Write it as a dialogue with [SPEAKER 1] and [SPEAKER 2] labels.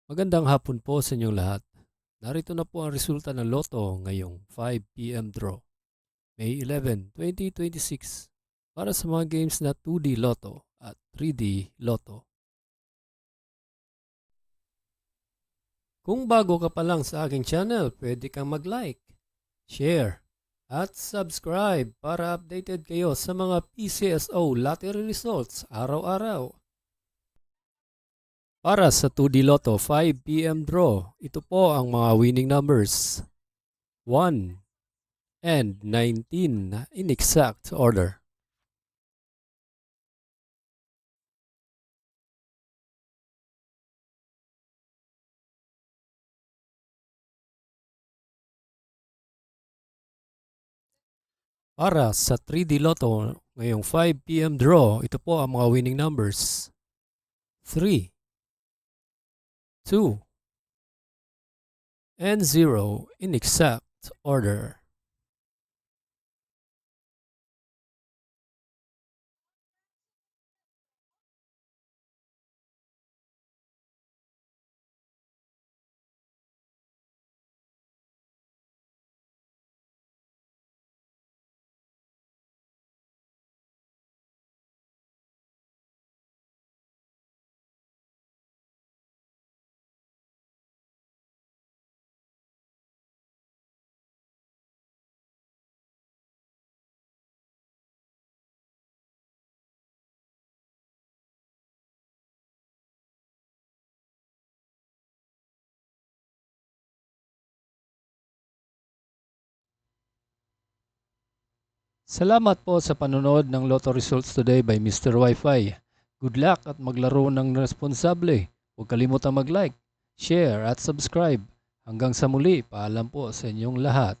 [SPEAKER 1] Magandang hapon po sa inyong lahat. Narito na po ang resulta ng Lotto ngayong 5 p.m. draw, May 11, 2026 para sa mga games na 2D Lotto at 3D Lotto. Kung bago ka pa lang sa aking channel, pwede kang mag-like, share, at subscribe para updated kayo sa mga PCSO lottery results araw-araw. Para sa 2D Lotto 5 p.m. draw, ito po ang mga winning numbers: 1 and 19 in exact order. Para sa 3D Lotto ngayong 5 p.m. draw, ito po ang mga winning numbers: 3, 2, and 0 in exact order. Salamat po sa panonood ng Lotto Results Today by Mr. Wi-Fi. Good luck at maglaro ng responsable. Huwag kalimutang mag-like, share at subscribe. Hanggang sa muli, paalam po sa inyong lahat.